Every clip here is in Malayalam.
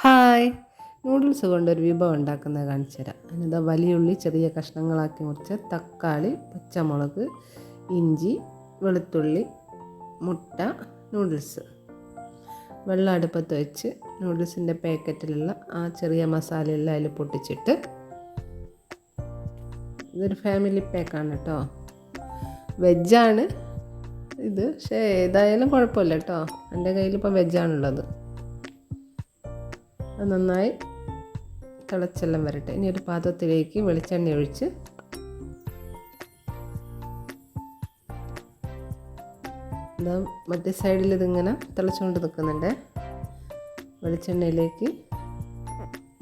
ഹായ്, നൂഡിൽസ് കൊണ്ടൊരു വിഭവം ഉണ്ടാക്കുന്നത് കാണിച്ചു തരാം. അതിനിതാ വലിയുള്ളി ചെറിയ കഷ്ണങ്ങളാക്കി മുറിച്ച്, തക്കാളി, പച്ചമുളക്, ഇഞ്ചി, വെളുത്തുള്ളി, മുട്ട, നൂഡിൽസ്. വെള്ളം അടുപ്പത്ത് വെച്ച് നൂഡിൽസിൻ്റെ പാക്കറ്റിലുള്ള ആ ചെറിയ മസാലയെല്ലാം അതിൽ പൊട്ടിച്ചിട്ട്, ഇതൊരു ഫാമിലി പാക്കാണ് കേട്ടോ, വെജാണ് ഇത്. പക്ഷേ ഏതായാലും കുഴപ്പമില്ല കേട്ടോ, എൻ്റെ കയ്യിലിപ്പോൾ വെജാണുള്ളത്. അത് നന്നായി തിളച്ചെല്ലാം വരട്ടെ. ഇനി ഒരു പാത്രത്തിലേക്ക് വെളിച്ചെണ്ണ ഒഴിച്ച് ഇതാ മറ്റേ സൈഡിൽ ഇതിങ്ങനെ തിളച്ചുകൊണ്ട് നിൽക്കുന്നുണ്ട്. വെളിച്ചെണ്ണയിലേക്ക്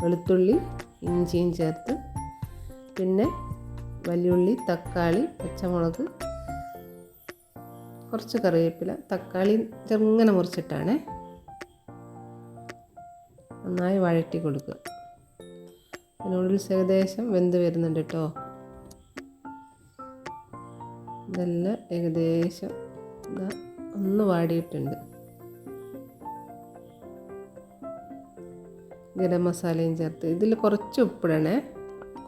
വെളുത്തുള്ളി ഇഞ്ചിയും ചേർത്ത്, പിന്നെ വലിയുള്ളി, തക്കാളി, പച്ചമുളക്, കുറച്ച് കറിവേപ്പില, തക്കാളി ചെറുങ്ങനെ മുറിച്ചിട്ടാണ് നന്നായി വഴറ്റി കൊടുക്കുക. നൂഡിൽസ് ഏകദേശം വെന്ത് വരുന്നുണ്ട് കേട്ടോ. ഇതെല്ലാം ഏകദേശം ഒന്ന് വാടിയിട്ടുണ്ട്. ഗരം മസാലയും ചേർത്ത് ഇതിൽ കുറച്ച് ഉപ്പിടണേ,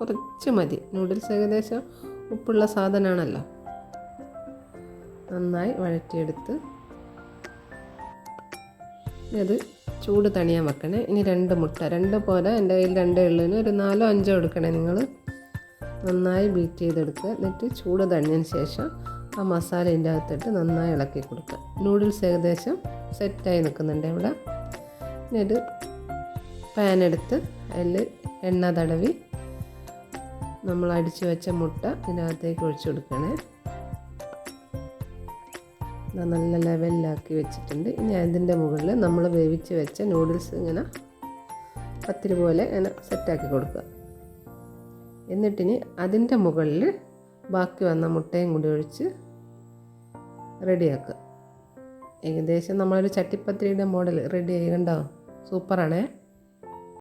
കുറച്ച് മതി. നൂഡിൽസ് ഏകദേശം ഉപ്പുള്ള സാധനമാണല്ലോ. നന്നായി വഴറ്റിയെടുത്ത് അത് ചൂട് തണിയാൻ വെക്കണേ. ഇനി 2 മുട്ട, 2 പോലെ എൻ്റെ കയ്യിൽ 2 ഉള്ളതിന് ഒരു 4 5 എടുക്കണേ നിങ്ങൾ. നന്നായി ബീറ്റ് ചെയ്തെടുക്കുക. എന്നിട്ട് ചൂട് തണിഞ്ഞതിന് ശേഷം ആ മസാലേൻ്റെ അകത്തിട്ട് നന്നായി ഇളക്കി കൊടുക്കുക. നൂഡിൽസ് ഏകദേശം സെറ്റായി നിൽക്കുന്നുണ്ട് ഇവിടെ. ഇനി ഒരു പാൻ എടുത്ത് അതിൽ എണ്ണ തടവി നമ്മൾ അടിച്ചു വെച്ച മുട്ട ഇതിനകത്തേക്ക് ഒഴിച്ചു കൊടുക്കണേ. നല്ല ലെവലിലാക്കി വെച്ചിട്ടുണ്ട്. ഇനി അതിൻ്റെ മുകളിൽ നമ്മൾ വേവിച്ച് വെച്ച നൂഡിൽസ് ഇങ്ങനെ പത്തിരി പോലെ ഇങ്ങനെ സെറ്റാക്കി കൊടുക്കുക. എന്നിട്ടിനി അതിൻ്റെ മുകളിൽ ബാക്കി വന്ന മുട്ടയും കൂടി ഒഴിച്ച് റെഡിയാക്കുക. ഏകദേശം നമ്മളൊരു ചട്ടിപ്പത്തിരിയുടെ മോഡൽ റെഡി ആയി. കണ്ടോ, സൂപ്പറാണേ.